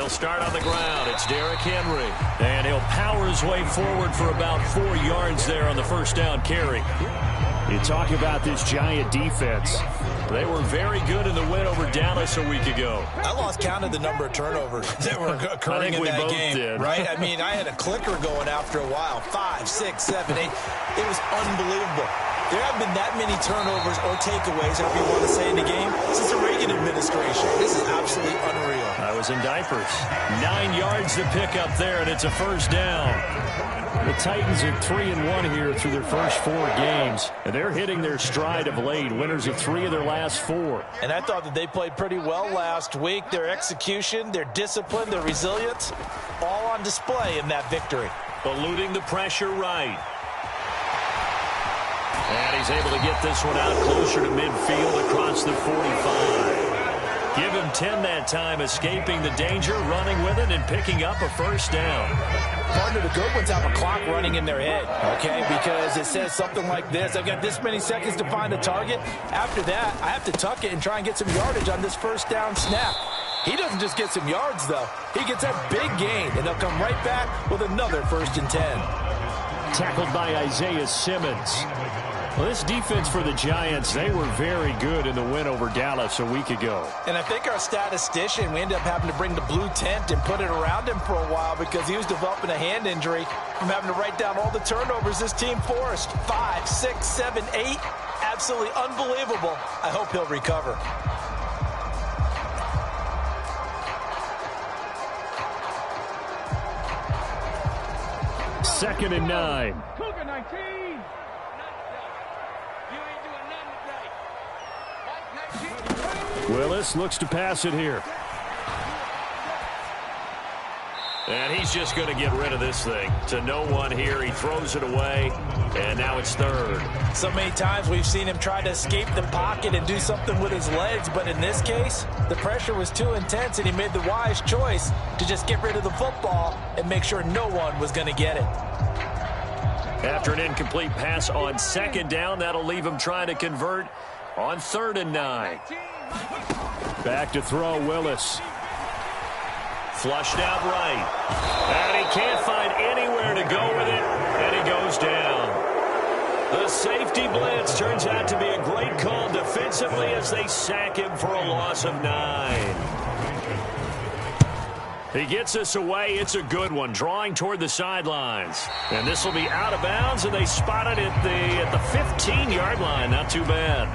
They'll start on the ground. It's Derrick Henry. And he'll power his way forward for about 4 yards there on the first down carry. You talk about this Giant defense. They were very good in the win over Dallas a week ago. I lost count of the number of turnovers that were occurring in that game. Did. Right? I mean, I had a clicker going after a while. 5, 6, 7, 8. It was unbelievable. There haven't been that many turnovers or takeaways, however you want to say, in the game since the Reagan administration. This is absolutely unreal. I was in diapers. 9 yards to pick up there, and it's a first down. The Titans are 3-1 here through their first 4 games, and they're hitting their stride of late. Winners of 3 of their last 4. And I thought that they played pretty well last week. Their execution, their discipline, their resilience, all on display in that victory. Eluding the pressure right. And he's able to get this one out closer to midfield across the 45. Give him 10 that time, escaping the danger, running with it, and picking up a first down. Partner, the good ones have a clock running in their head, okay? Because it says something like this. I've got this many seconds to find a target. After that, I have to tuck it and try and get some yardage on this first down snap. He doesn't just get some yards, though. He gets a big gain, and they'll come right back with another 1st and 10. Tackled by Isaiah Simmons. Well, this defense for the Giants, they were very good in the win over Dallas a week ago. And I think our statistician, we ended up having to bring the blue tent and put it around him for a while because he was developing a hand injury from having to write down all the turnovers this team forced. 5, 6, 7, 8. Absolutely unbelievable. I hope he'll recover. Second and 9. Willis looks to pass it here. And he's just going to get rid of this thing. To no one here. He throws it away, and now it's 3rd. So many times we've seen him try to escape the pocket and do something with his legs, but in this case, the pressure was too intense, and he made the wise choice to just get rid of the football and make sure no one was going to get it. After an incomplete pass on 2nd down, that'll leave him trying to convert on 3rd and 9. Back to throw, Willis. Flushed out right. And he can't find anywhere to go with it, and he goes down. The safety blitz turns out to be a great call defensively as they sack him for a loss of 9. He gets us away. It's a good one, drawing toward the sidelines. And this will be out of bounds, and they spot it at the 15-yard line. Not too bad.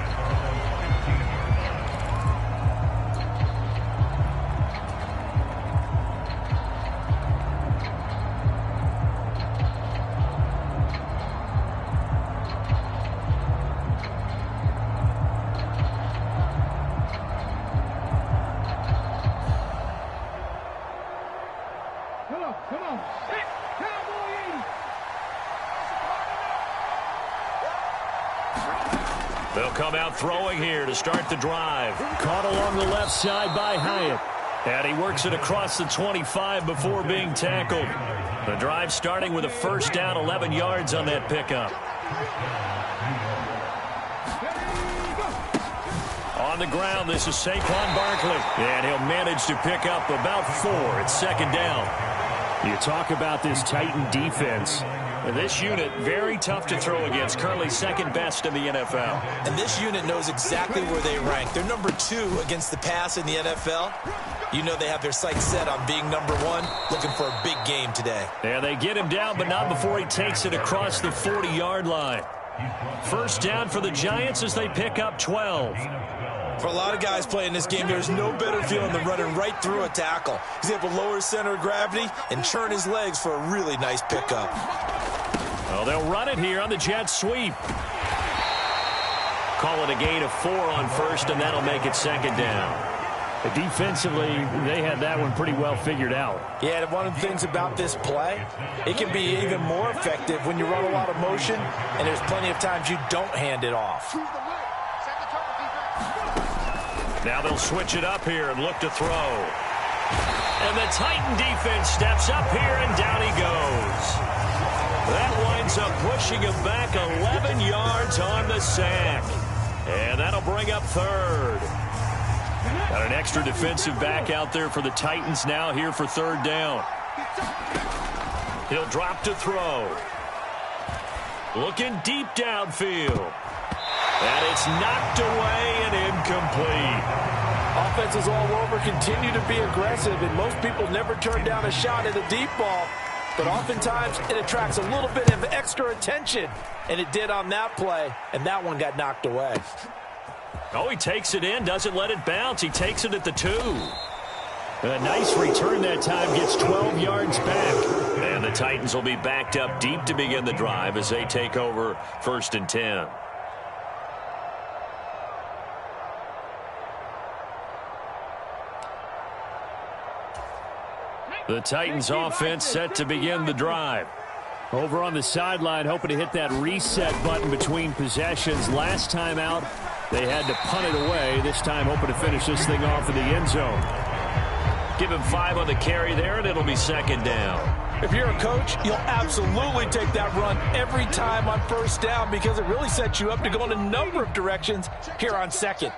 They'll come out throwing here to start the drive. Caught along the left side by Hyatt. And he works it across the 25 before being tackled. The drive starting with a first down, 11 yards on that pickup. On the ground, this is Saquon Barkley. And he'll manage to pick up about 4. It's 2nd down. You talk about this Titan defense. This unit, very tough to throw against, currently 2nd best in the NFL. And this unit knows exactly where they rank. They're number 2 against the pass in the NFL. You know they have their sights set on being number 1, looking for a big game today. Yeah, they get him down, but not before he takes it across the 40-yard line. First down for the Giants as they pick up 12. For a lot of guys playing this game, there's no better feeling than running right through a tackle. He's able to lower his center of gravity and churn his legs for a really nice pickup. Well, they'll run it here on the jet sweep. Call it a gain of 4 on first, and that'll make it 2nd down. Defensively, they had that one pretty well figured out. Yeah, and one of the things about this play, it can be even more effective when you run a lot of motion, and there's plenty of times you don't hand it off. Now they'll switch it up here and look to throw. And the Titan defense steps up here, and down he goes. That winds up pushing him back 11 yards on the sack. And that'll bring up 3rd. Got an extra defensive back out there for the Titans now here for third down. He'll drop to throw. Looking deep downfield. And it's knocked away and incomplete. Offenses all over continue to be aggressive, and most people never turn down a shot at a deep ball. But oftentimes it attracts a little bit of extra attention, and it did on that play, and that one got knocked away. Oh, he takes it in, doesn't let it bounce. He takes it at the 2. A nice return that time, gets 12 yards back. And the Titans will be backed up deep to begin the drive as they take over 1st and 10. The Titans offense set to begin the drive. Over on the sideline, hoping to hit that reset button between possessions. Last time out, they had to punt it away. This time, hoping to finish this thing off in the end zone. Give him 5 on the carry there, and it'll be 2nd down. If you're a coach, you'll absolutely take that run every time on 1st down because it really sets you up to go in a number of directions here on 2nd.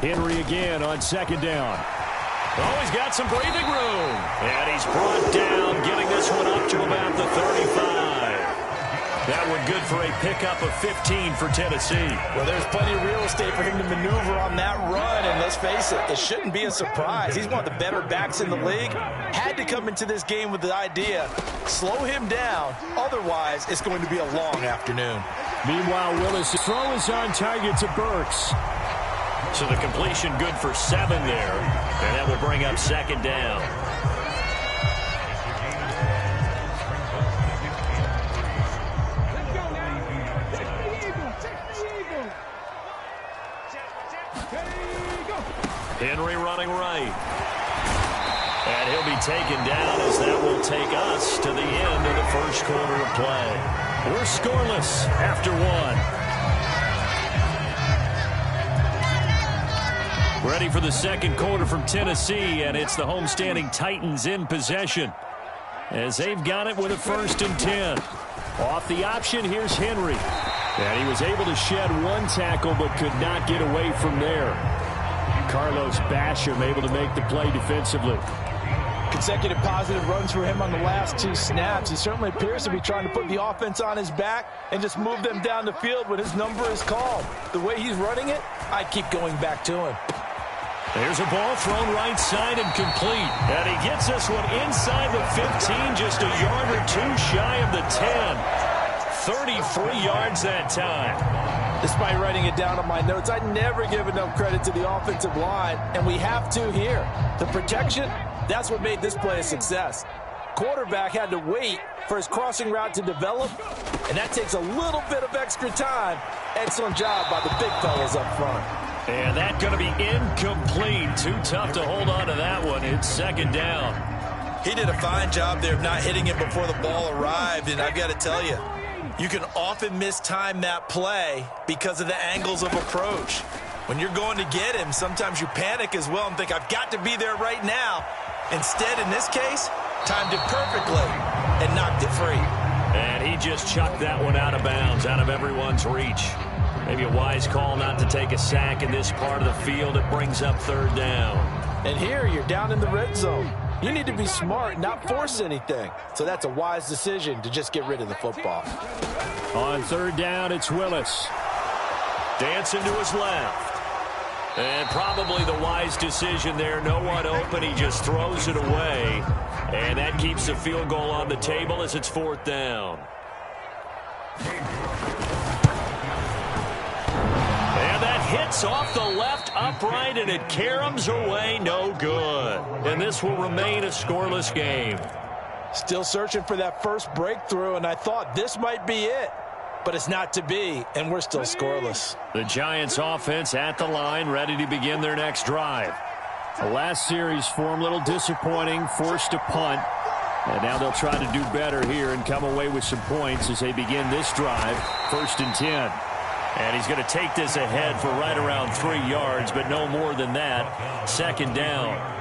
Henry again on 2nd down. Oh, he's got some breathing room. And he's brought down, getting this one up to about the 35. That one good for a pickup of 15 for Tennessee. Well, there's plenty of real estate for him to maneuver on that run, and let's face it, it shouldn't be a surprise. He's one of the better backs in the league. Had to come into this game with the idea, slow him down, otherwise it's going to be a long afternoon. Meanwhile, Willis' throw is on target to Burks. So the completion good for 7 there, and that will bring up 2nd down. Henry running right. And he'll be taken down as that will take us to the end of the 1st quarter of play. We're scoreless after 1. Ready for the 2nd quarter from Tennessee, and it's the homestanding Titans in possession as they've got it with a 1st and 10. Off the option, here's Henry. And he was able to shed 1 tackle but could not get away from there. Carlos Basham able to make the play defensively. Consecutive positive runs for him on the last 2 snaps. He certainly appears to be trying to put the offense on his back and just move them down the field when his number is called. The way he's running it, I keep going back to him. There's a ball thrown right side and complete. And he gets this one inside the 15, just a yard or 2 shy of the 10. 33 yards that time. Despite writing it down on my notes, I never give enough credit to the offensive line, and we have to here. The protection, that's what made this play a success. Quarterback had to wait for his crossing route to develop, and that takes a little bit of extra time. Excellent job by the big fellas up front. And that's going to be incomplete. Too tough to hold on to that one. It's 2nd down. He did a fine job there of not hitting it before the ball arrived, and I've got to tell you, you can often mistime that play because of the angles of approach. When you're going to get him, sometimes you panic as well and think, I've got to be there right now. Instead, in this case, timed it perfectly and knocked it free. And he just chucked that one out of bounds, out of everyone's reach. Maybe a wise call not to take a sack in this part of the field. It brings up 3rd down. And here you're down in the red zone. You need to be smart, not force anything. So that's a wise decision to just get rid of the football. On 3rd down, it's Willis. Dancing to his left. And probably the wise decision there. No one open. He just throws it away. And that keeps the field goal on the table as it's 4th down. And that hits off the left upright, and it caroms away. No good. And this will remain a scoreless game. Still searching for that first breakthrough, and I thought this might be it. But it's not to be, and we're still scoreless. The Giants offense at the line, ready to begin their next drive. The last series for them, a little disappointing, forced to punt. And now they'll try to do better here and come away with some points as they begin this drive, 1st and 10. And he's going to take this ahead for right around 3 yards, but no more than that. 2nd down.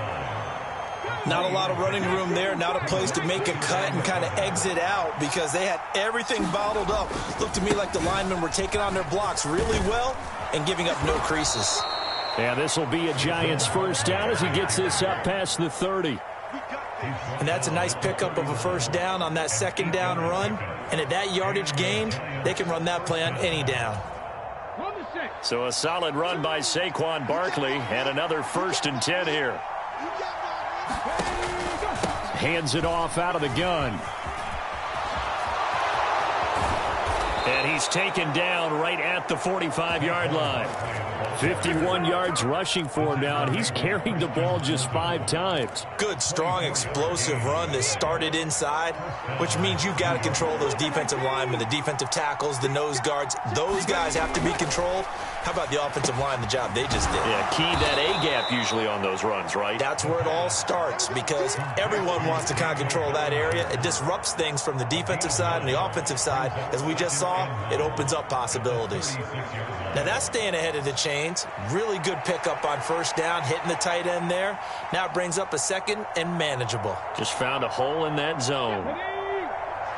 Not a lot of running room there, not a place to make a cut and kind of exit out because they had everything bottled up. Looked to me like the linemen were taking on their blocks really well and giving up no creases. And this will be a Giants first down as he gets this up past the 30. And that's a nice pickup of a first down on that second down run. And at that yardage gained, they can run that play on any down. So a solid run by Saquon Barkley and another 1st and 10 here. Hands it off out of the gun. And he's taken down right at the 45-yard line. 51 yards rushing for him now, and he's carried the ball just 5 times. Good, strong, explosive run that started inside, which means you've got to control those defensive linemen, the defensive tackles, the nose guards. Those guys have to be controlled. How about the offensive line, the job they just did? Yeah, key that A-gap usually on those runs, right? That's where it all starts because everyone wants to kind of control that area. It disrupts things from the defensive side and the offensive side. As we just saw, it opens up possibilities. Now that's staying ahead of the chains. Really good pickup on first down, hitting the tight end there. Now it brings up a 2nd and manageable. Just found a hole in that zone.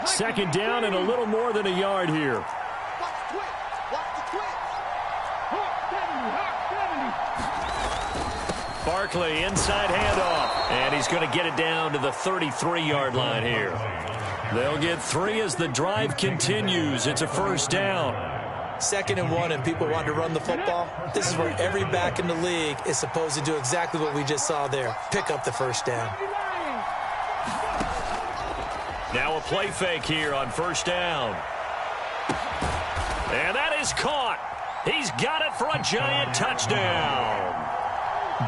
2nd down and a little more than a yard here. Barkley, inside handoff, and he's going to get it down to the 33-yard line here. They'll get 3 as the drive continues. It's a first down. 2nd and 1, and people want to run the football. This is where every back in the league is supposed to do exactly what we just saw there. Pick up the first down. Now a play fake here on first down. And that is caught. He's got it for a Giant touchdown.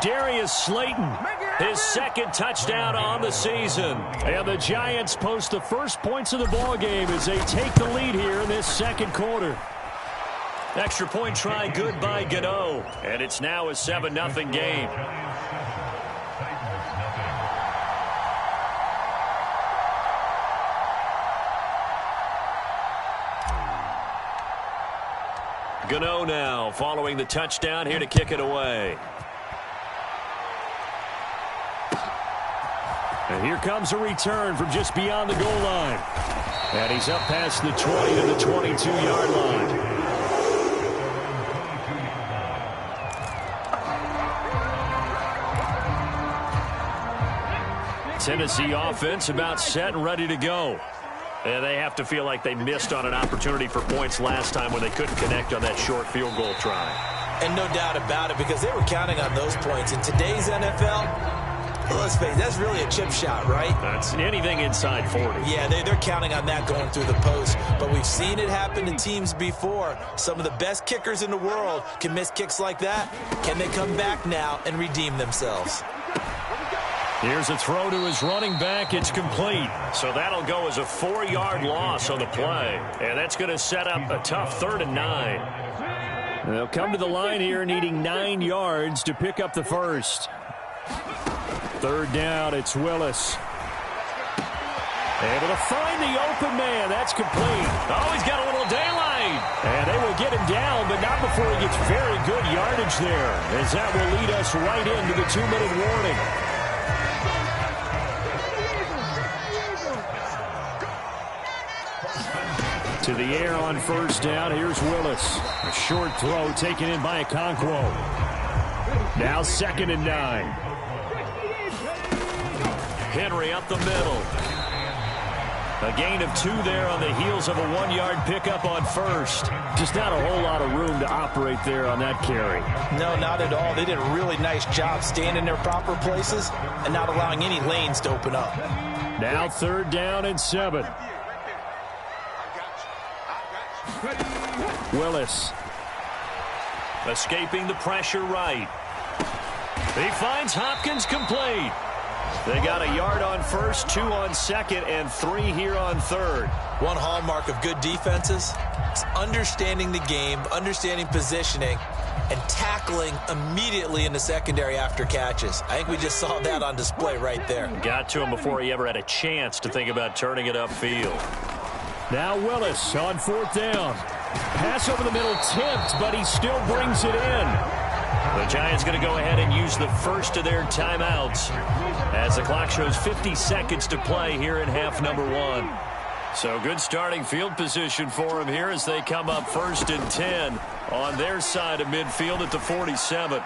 Darius Slayton, his 2nd touchdown on the season. And the Giants post the first points of the ball game as they take the lead here in this 2nd quarter. Extra point try good by Gano. And it's now a 7-0 game. Gano now following the touchdown here to kick it away. And here comes a return from just beyond the goal line. And he's up past the 20 to the 22-yard line. Tennessee offense about set and ready to go. And they have to feel like they missed on an opportunity for points last time when they couldn't connect on that short field goal try. And no doubt about it, because they were counting on those points. In today's NFL, let's face it, that's really a chip shot, right? That's anything inside 40. Yeah, they're counting on that going through the post. But we've seen it happen to teams before. Some of the best kickers in the world can miss kicks like that. Can they come back now and redeem themselves? Here's a throw to his running back. It's complete. So that'll go as a 4-yard loss on the play. And that's going to set up a tough 3rd and 9. They'll come to the line here needing 9 yards to pick up the first. 3rd down, it's Willis. Able to find the open man. That's complete. Oh, he's got a little daylight. And they will get him down, but not before he gets very good yardage there, as that will lead us right into the 2-minute warning. To the air on first down. Here's Willis. A short throw taken in by Okonkwo. Now 2nd and 9. Henry up the middle. A gain of 2 there on the heels of a 1-yard pickup on first. Just not a whole lot of room to operate there on that carry. No, not at all. They did a really nice job staying in their proper places and not allowing any lanes to open up. Now 3rd down and 7. Willis. Escaping the pressure right. He finds Hopkins complete. They got a yard on first, 2 on second, and 3 here on 3rd. One hallmark of good defenses is understanding the game, understanding positioning, and tackling immediately in the secondary after catches. I think we just saw that on display right there. Got to him before he ever had a chance to think about turning it upfield. Now Willis on 4th down. Pass over the middle tipped, but he still brings it in. The Giants going to go ahead and use the first of their timeouts as the clock shows 50 seconds to play here in half number 1. So good starting field position for him here as they come up 1st and 10 on their side of midfield at the 47.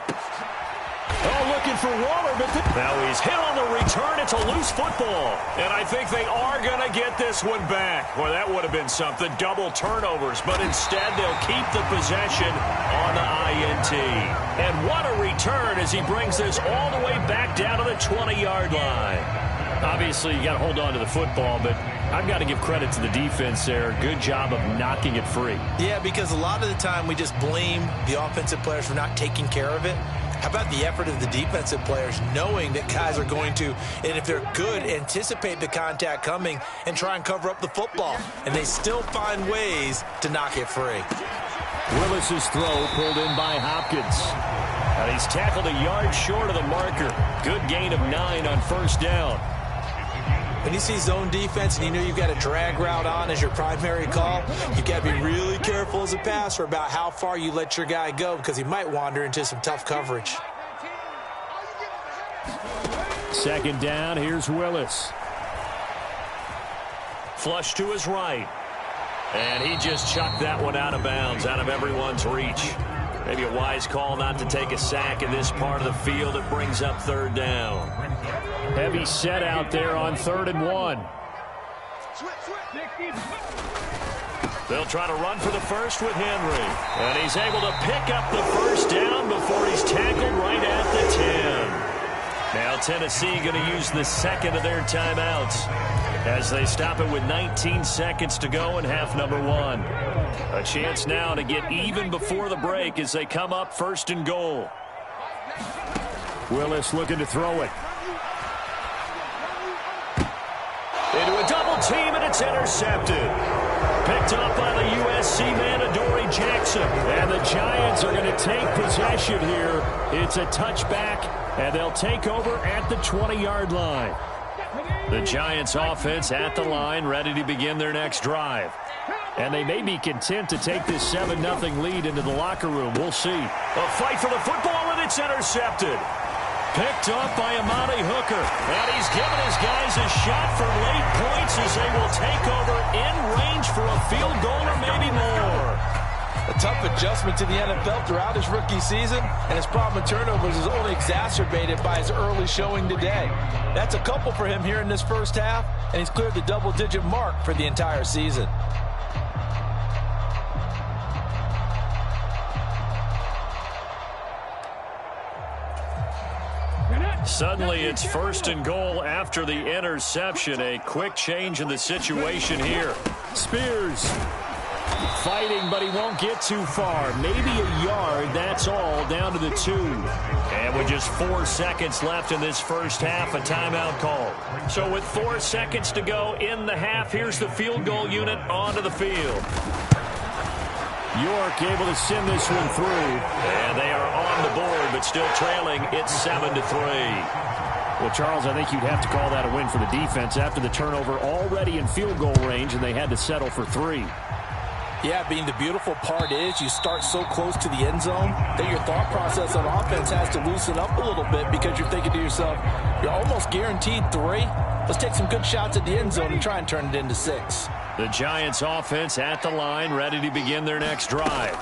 Oh, looking for Waller, but now he's hit on the return. It's a loose football. And I think they are going to get this one back. Well, that would have been something. Double turnovers. But instead, they'll keep the possession on the INT. And what a return as he brings this all the way back down to the 20-yard line. Obviously, you got to hold on to the football, but I've got to give credit to the defense there. Good job of knocking it free. Yeah, because a lot of the time we just blame the offensive players for not taking care of it. How about the effort of the defensive players knowing that guys are going to, and if they're good, anticipate the contact coming and try and cover up the football. And they still find ways to knock it free. Willis's throw pulled in by Hopkins. And he's tackled a yard short of the marker. Good gain of 9 on first down. When you see zone defense and you know you've got a drag route on as your primary call, you've got to be really careful as a passer about how far you let your guy go because he might wander into some tough coverage. Second down, here's Willis. Flush to his right. And he just chucked that one out of bounds, out of everyone's reach. Maybe a wise call not to take a sack in this part of the field. It brings up third down. Heavy set out there on 3rd and 1. They'll try to run for the first with Henry. And he's able to pick up the first down before he's tackled right at the 10. Now Tennessee going to use the second of their timeouts as they stop it with 19 seconds to go in half number 1. A chance now to get even before the break as they come up 1st and goal. Willis looking to throw it. Into a double team, and it's intercepted. Picked up by the USC man, Adoree Jackson. And the Giants are going to take possession here. It's a touchback, and they'll take over at the 20-yard line. The Giants offense at the line, ready to begin their next drive. And they may be content to take this 7-0 lead into the locker room. We'll see. A fight for the football, and it's intercepted. Picked up by Amani Hooker. And he's given his guys a shot for late points as they will take over in range for a field goal or maybe more. A tough adjustment to the NFL throughout his rookie season, and his problem with turnovers is only exacerbated by his early showing today. That's a couple for him here in this first half, and he's cleared the double-digit mark for the entire season. Suddenly it's 1st and goal after the interception. A quick change in the situation here. Spears fighting, but he won't get too far. Maybe a yard, that's all, down to the 2. And with just 4 seconds left in this first half, a timeout call. So with 4 seconds to go in the half, here's the field goal unit onto the field. York able to send this one through. And they are on the board, but still trailing. It's 7-3. Well, Charles, I think you'd have to call that a win for the defense after the turnover already in field goal range, and they had to settle for 3. Yeah, being the beautiful part is you start so close to the end zone that your thought process on offense has to loosen up a little bit because you're thinking to yourself, you're almost guaranteed 3. Let's take some good shots at the end zone and try and turn it into 6. The Giants offense at the line, ready to begin their next drive.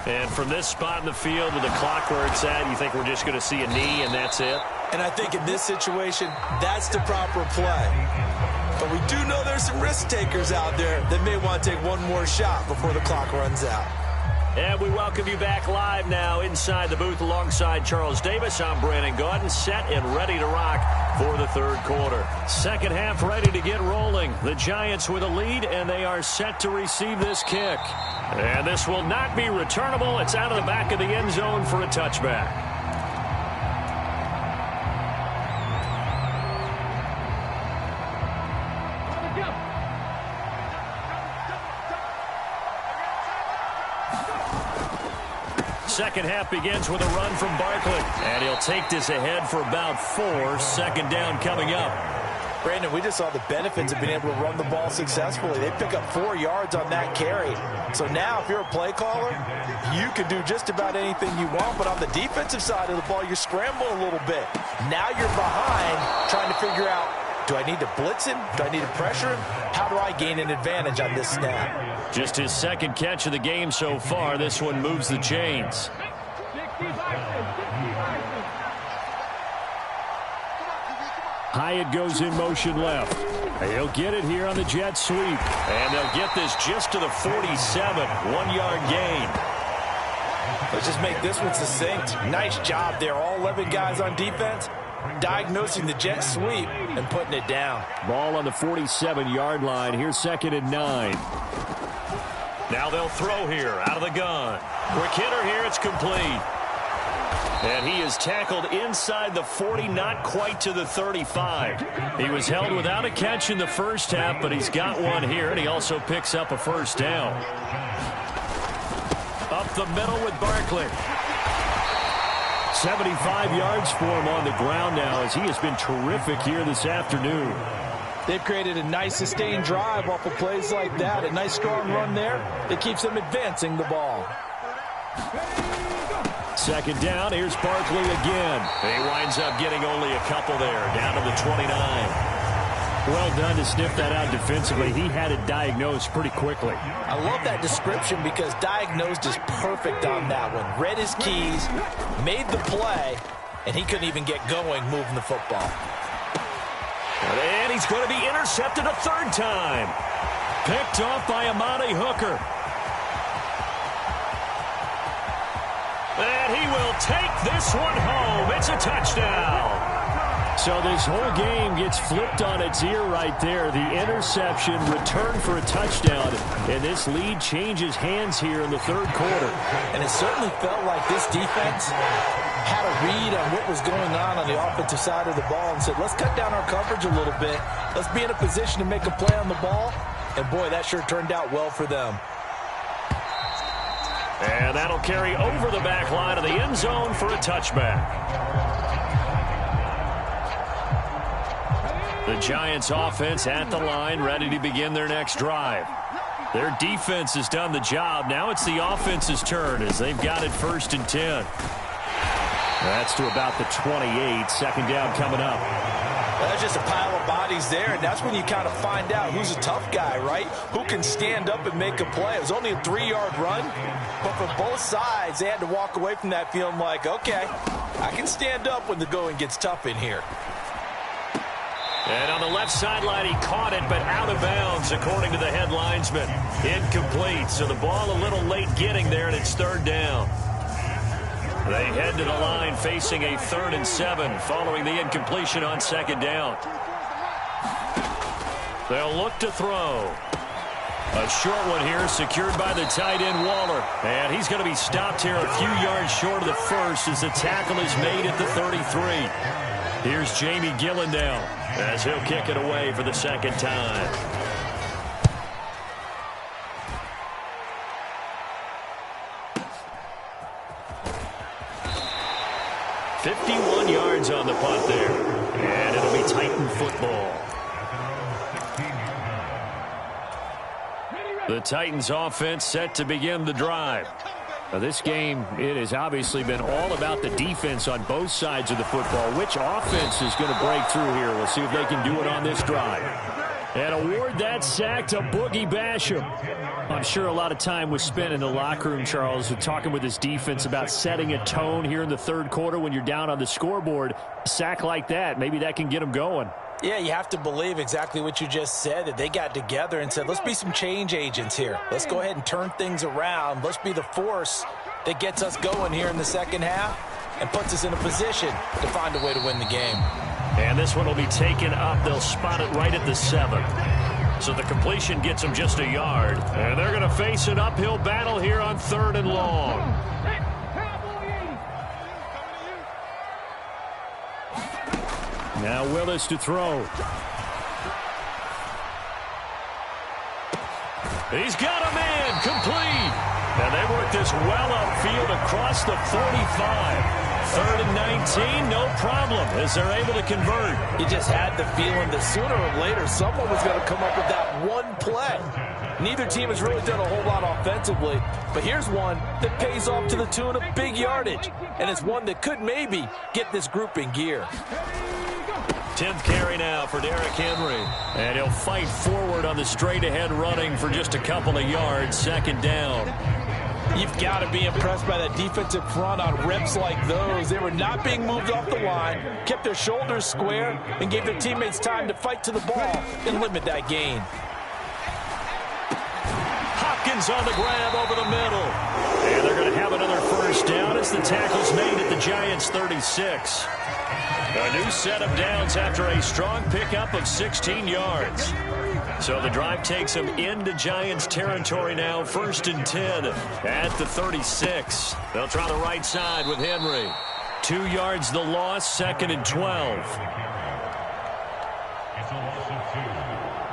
And from this spot in the field with the clock where it's at, you think we're just going to see a knee and that's it? And I think in this situation, that's the proper play. But we do know there's some risk takers out there that may want to take one more shot before the clock runs out. And we welcome you back live now inside the booth alongside Charles Davis. I'm Brandon Gaudin, set and ready to rock for the 3rd quarter. Second half ready to get rolling. The Giants with a lead, and they are set to receive this kick. And this will not be returnable. It's out of the back of the end zone for a touchback. Second half begins with a run from Barkley. And he'll take this ahead for about 4. Second down coming up. Brandon, we just saw the benefits of being able to run the ball successfully. They pick up 4 yards on that carry. So now if you're a play caller, you can do just about anything you want. But on the defensive side of the ball, you're scrambling a little bit. Now you're behind trying to figure out Do I need to blitz him? Do I need to pressure him? How do I gain an advantage on this snap? Just his second catch of the game so far. This one moves the chains. Hyatt goes in motion left. He'll get it here on the jet sweep. And they'll get this just to the 47. 1-yard gain. Let's just make this one succinct. Nice job there. All 11 guys on defense diagnosing the jet sweep and putting it down. Ball on the 47-yard line. Here's 2nd and 9. Now they'll throw here out of the gun. Quick hitter here. It's complete. And he is tackled inside the 40, not quite to the 35. He was held without a catch in the first half, but he's got one here, and he also picks up a first down. Up the middle with Barkley. 75 yards for him on the ground now, as he has been terrific here this afternoon. They've created a nice sustained drive off of plays like that. A nice strong run there that keeps them advancing the ball. 2nd down. Here's Barkley again. He winds up getting only a couple there, down to the 29. Well done to sniff that out defensively. He had it diagnosed pretty quickly. I love that description because diagnosed is perfect on that one. Read his keys, made the play, and he couldn't even get going moving the football. And he's going to be intercepted a 3rd time. Picked off by Amani Hooker. And he will take this one home. It's a touchdown. So this whole game gets flipped on its ear right there. The interception, return for a touchdown, and this lead changes hands here in the 3rd quarter. And it certainly felt like this defense had a read on what was going on the offensive side of the ball and said, let's cut down our coverage a little bit. Let's be in a position to make a play on the ball. And, boy, that sure turned out well for them. And that'll carry over the back line of the end zone for a touchback. The Giants offense at the line, ready to begin their next drive. Their defense has done the job. Now it's the offense's turn as they've got it 1st and 10. That's to about the 28. 2nd down coming up. Well, there's just a pile of bodies there, and that's when you kind of find out who's a tough guy, right? Who can stand up and make a play. It was only a 3-yard run, but for both sides, they had to walk away from that feeling like, okay, I can stand up when the going gets tough in here. And on the left sideline, he caught it, but out of bounds, according to the head linesman. Incomplete, so the ball a little late getting there, and it's 3rd down. They head to the line facing a 3rd and 7 following the incompletion on 2nd down. They'll look to throw. A short one here secured by the tight end Waller. And he's going to be stopped here a few yards short of the first as the tackle is made at the 33. Here's Jamie Gillendown as he'll kick it away for the 2nd time. .51 yards on the punt there. And it'll be Titan football. The Titans offense set to begin the drive. Now this game, it has obviously been all about the defense on both sides of the football. Which offense is going to break through here? We'll see if they can do it on this drive. And award that sack to Boogie Basham. I'm sure a lot of time was spent in the locker room, Charles, talking with his defense about setting a tone here in the 3rd quarter when you're down on the scoreboard. A sack like that, maybe that can get them going. Yeah, you have to believe exactly what you just said, that they got together and said, let's be some change agents here. Let's go ahead and turn things around. Let's be the force that gets us going here in the 2nd half and puts us in a position to find a way to win the game. And this one will be taken up. They'll spot it right at the 7. So the completion gets them just a yard. And they're going to face an uphill battle here on 3rd and long. Now Willis to throw. He's got a man, complete. And they work this well upfield across the 45. 3rd and 19, no problem, as they're able to convert. You just had the feeling that sooner or later someone was going to come up with that one play. Neither team has really done a whole lot offensively, but here's one that pays off to the tune of big yardage, and it's one that could maybe get this group in gear. 10th carry now for Derrick Henry. And he'll fight forward on the straight-ahead running for just a couple of yards. Second down. You've got to be impressed by that defensive front on reps like those. They were not being moved off the line, kept their shoulders square, and gave their teammates time to fight to the ball and limit that gain. Hopkins on the grab over the middle. And they're going to have another first down as the tackle's made at the Giants' 36. A new set of downs after a strong pickup of 16 yards. So the drive takes them into Giants territory now, 1st and 10 at the 36. They'll try the right side with Henry. 2 yards the loss, 2nd and 12. It's a loss of 2.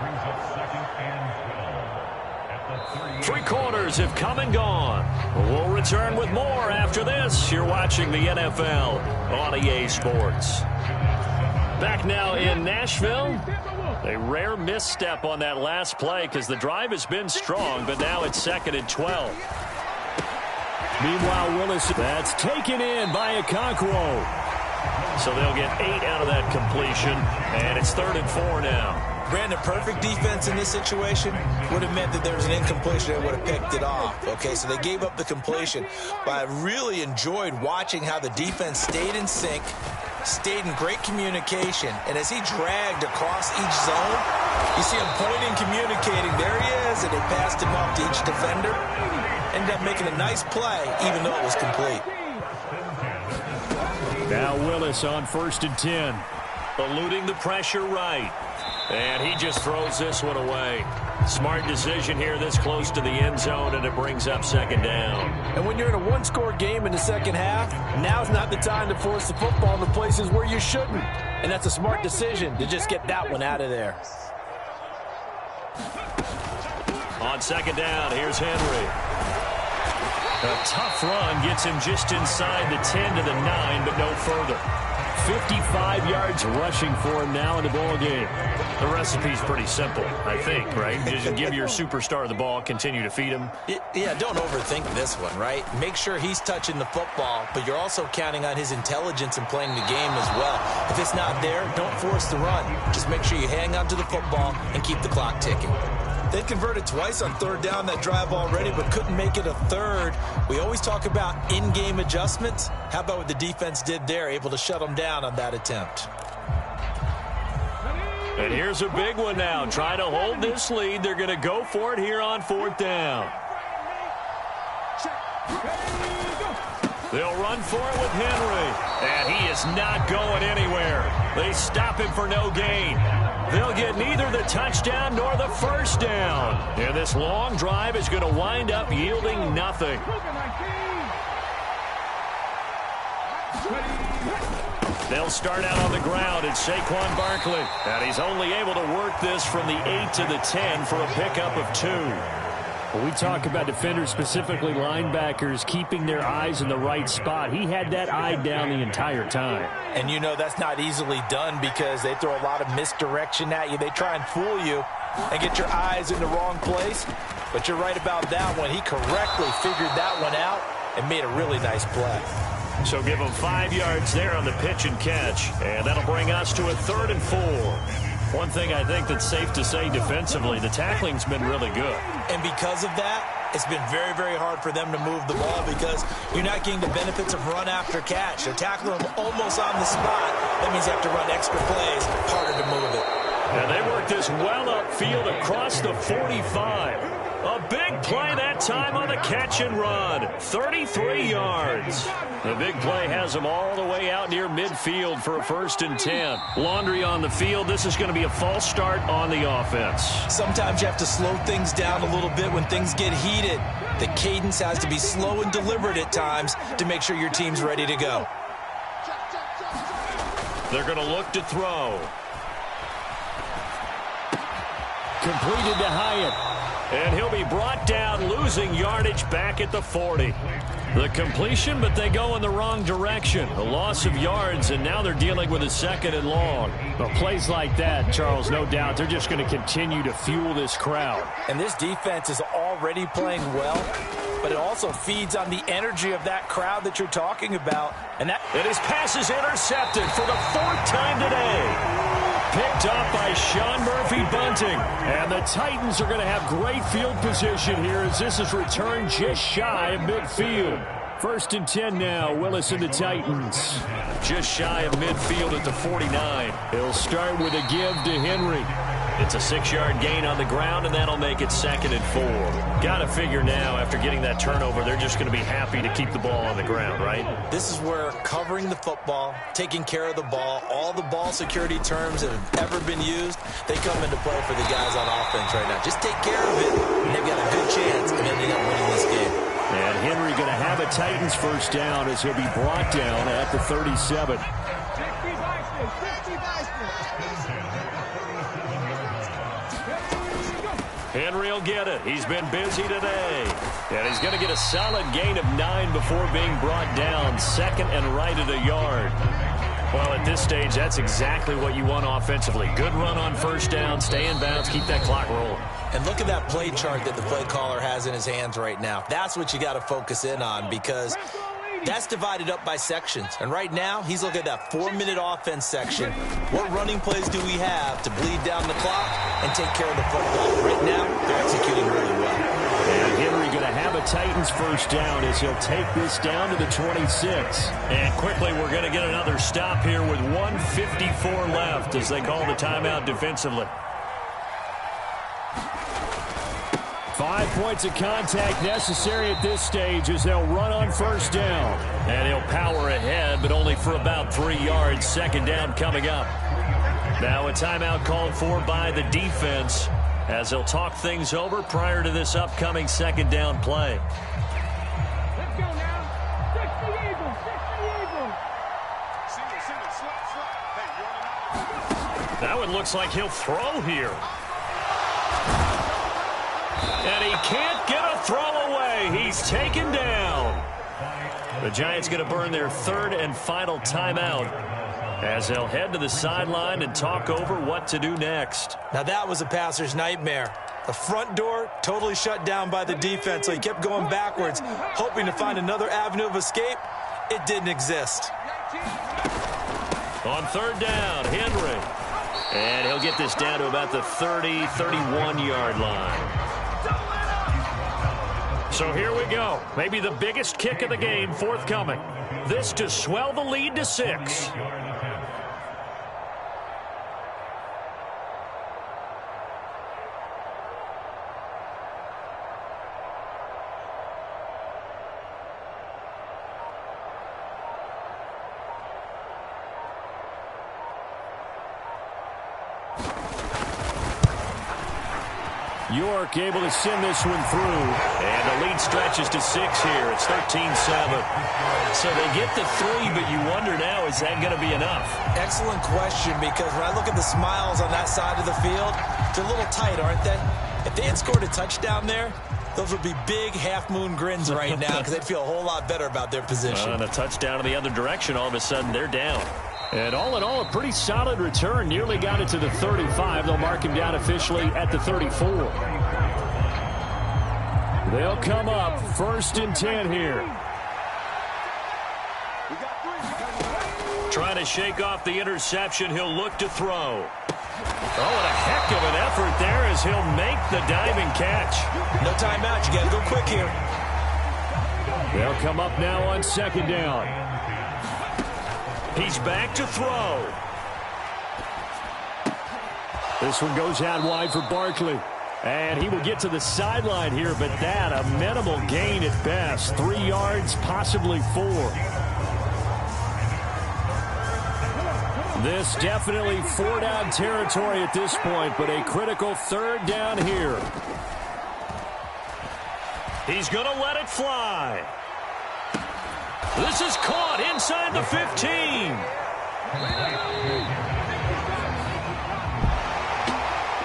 Brings up 2nd and 12 at the 38. 3 quarters have come and gone. We'll return with more after this. You're watching the NFL on EA Sports. Back now in Nashville. A rare misstep on that last play because the drive has been strong, but now it's 2nd and 12. Meanwhile, Willis, that's taken in by Okonkwo. So they'll get 8 out of that completion, and it's 3rd and 4 now. Brandon, perfect defense in this situation would have meant that there was an incompletion that would have picked it off. Okay, so they gave up the completion, but I really enjoyed watching how the defense stayed in sync, stayed in great communication, and as he dragged across each zone, you see him pointing, communicating. There he is, and they passed him off to each defender. Ended up making a nice play, even though it was complete. Now Willis on 1st and 10. Eluding the pressure right. And he just throws this one away. Smart decision here this close to the end zone, and it brings up 2nd down. And when you're in a one-score game in the second half, now's not the time to force the football into places where you shouldn't. And that's a smart decision to just get that one out of there. On 2nd down, here's Henry. A tough run gets him just inside the 10 to the 9, but no further. 55 yards rushing for him now in the ball game. The recipe's pretty simple, I think, right? Just give your superstar the ball, continue to feed him. Yeah, don't overthink this one, right? Make sure he's touching the football, but you're also counting on his intelligence in playing the game as well. If it's not there, don't force the run. Just make sure you hang on to the football and keep the clock ticking. They converted twice on 3rd down that drive already, but couldn't make it a 3rd. We always talk about in-game adjustments. How about what the defense did there, able to shut them down on that attempt? And here's a big one now. Trying to hold this lead. They're going to go for it here on 4th down. They'll run for it with Henry. And he is not going anywhere. They stop him for no gain. They'll get neither the touchdown nor the first down. And this long drive is going to wind up yielding nothing. They'll start out on the ground. It's Saquon Barkley. And he's only able to work this from the 8 to the 10 for a pickup of 2. When we talk about defenders, specifically linebackers, keeping their eyes in the right spot, he had that eye down the entire time. And you know that's not easily done because they throw a lot of misdirection at you. They try and fool you and get your eyes in the wrong place. But you're right about that one. He correctly figured that one out and made a really nice play. So give him 5 yards there on the pitch and catch. And that'll bring us to a 3rd and 4. One thing I think that's safe to say defensively, the tackling's been really good. And because of that, it's been very, very hard for them to move the ball because you're not getting the benefits of run after catch. They're tackling them almost on the spot. That means you have to run extra plays, harder to move it. And they work this well upfield across the 45. A big play that time on the catch and run. 33 yards. The big play has them all the way out near midfield for a 1st and 10. Laundry on the field. This is going to be a false start on the offense. Sometimes you have to slow things down a little bit when things get heated. The cadence has to be slow and deliberate at times to make sure your team's ready to go. They're going to look to throw. Completed to Hyatt. And he'll be brought down, losing yardage back at the 40. The completion, but they go in the wrong direction. A loss of yards, and now they're dealing with a 2nd and long. But plays like that, Charles, no doubt, they're just going to continue to fuel this crowd. And this defense is already playing well, but it also feeds on the energy of that crowd that you're talking about. And his pass is intercepted for the 4th time today. picked up by Sean Murphy-Bunting. And the Titans are going to have great field position here as this is returned just shy of midfield. 1st and 10 now. Willis and the Titans. Just shy of midfield at the 49. He'll start with a give to Henry. It's a 6-yard gain on the ground, and that'll make it 2nd and 4. Got to figure now, after getting that turnover, they're just going to be happy to keep the ball on the ground, right? This is where covering the football, taking care of the ball, all the ball security terms that have ever been used, they come into play for the guys on offense right now. Just take care of it, and they've got a good chance of ending up winning this game. And Henry going to have a Titans first down as he'll be brought down at the 37. Henry will get it. He's been busy today. And he's going to get a solid gain of 9 before being brought down. 2nd and right at a yard. Well, at this stage, that's exactly what you want offensively. Good run on first down, stay in bounds, keep that clock rolling. And look at that play chart that the play caller has in his hands right now. That's what you got to focus in on, because that's divided up by sections. And right now, he's looking at that 4-minute offense section. What running plays do we have to bleed down the clock and take care of the football? Right now, they're executing really well. And Henry going to have a Titans first down as he'll take this down to the 26. And quickly, we're going to get another stop here with 1:54 left as they call the timeout defensively. 5 points of contact necessary at this stage as they'll run on first down. And he'll power ahead, but only for about 3 yards. 2nd down coming up. Now a timeout called for by the defense as they'll talk things over prior to this upcoming 2nd down play. Let's go now. 60 Eagles, 60 Eagles. That one looks like he'll throw here. And he can't get a throw away. He's taken down. The Giants going to burn their 3rd and final timeout as they'll head to the sideline and talk over what to do next. Now that was a passer's nightmare. The front door totally shut down by the defense, so he kept going backwards, hoping to find another avenue of escape. It didn't exist. On 3rd down, Henry. And he'll get this down to about the 30, 31-yard line. So here we go. Maybe the biggest kick of the game forthcoming. This to swell the lead to 6. York able to send this one through. And the lead stretches to 6 here. It's 13-7. So they get the 3, but you wonder now, is that going to be enough? Excellent question, because when I look at the smiles on that side of the field, they're a little tight, aren't they? If they had scored a touchdown there, those would be big half-moon grins right now because they'd feel a whole lot better about their position. And a touchdown in the other direction, all of a sudden they're down. And all in all, a pretty solid return. Nearly got it to the 35. They'll mark him down officially at the 34. They'll come up 1st and 10 here. Trying to shake off the interception. He'll look to throw. Oh, and a heck of an effort there as he'll make the diving catch. No timeout. You got to go quick here. They'll come up now on 2nd down. He's back to throw. This one goes out wide for Barkley. And he will get to the sideline here, but that a minimal gain at best. 3 yards, possibly 4. This definitely 4-down territory at this point, but a critical 3rd down here. He's going to let it fly. This is caught inside the 15.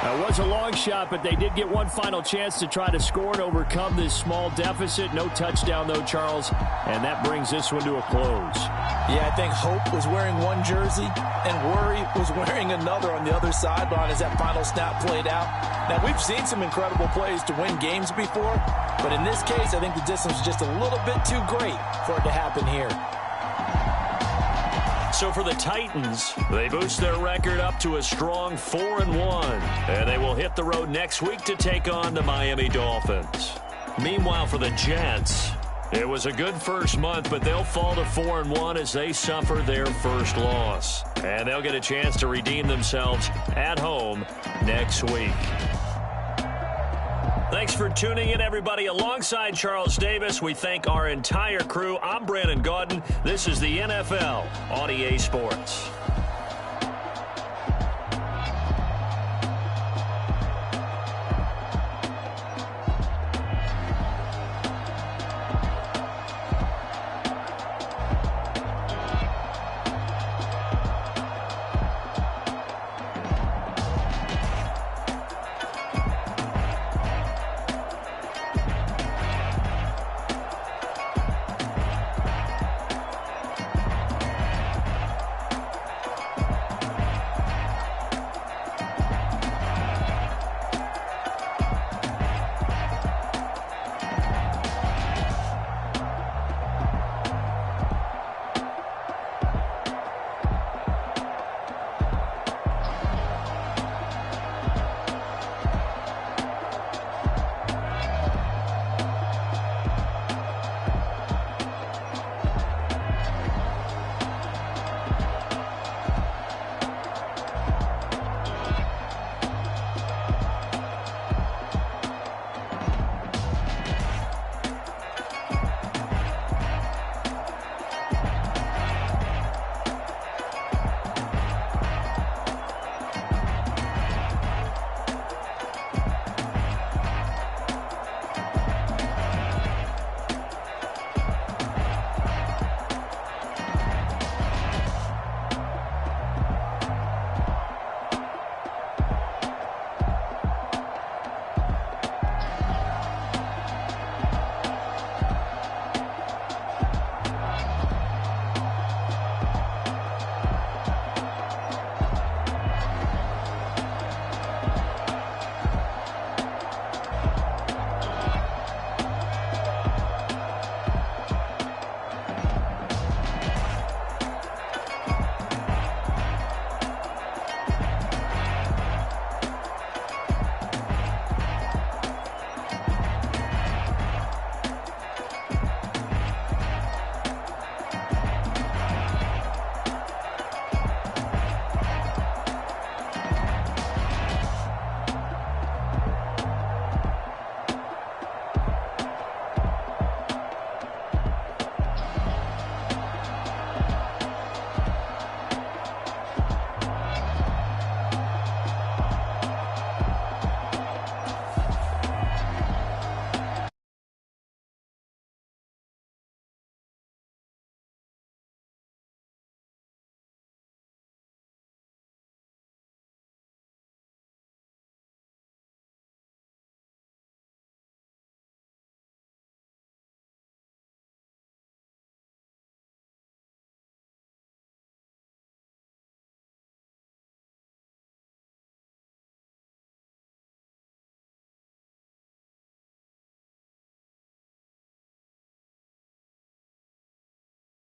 That was a long shot, but they did get one final chance to try to score and overcome this small deficit. No touchdown, though, Charles, and that brings this one to a close. Yeah, I think Hope was wearing one jersey and Worry was wearing another on the other sideline as that final snap played out. Now, we've seen some incredible plays to win games before, but in this case, I think the distance was just a little bit too great for it to happen here. So for the Titans, they boost their record up to a strong 4-1. And they will hit the road next week to take on the Miami Dolphins. Meanwhile, for the Jets, it was a good first month, but they'll fall to 4-1 as they suffer their first loss. And they'll get a chance to redeem themselves at home next week. Thanks for tuning in, everybody. Alongside Charles Davis, we thank our entire crew. I'm Brandon Gaudin. This is the NFL on EA Sports.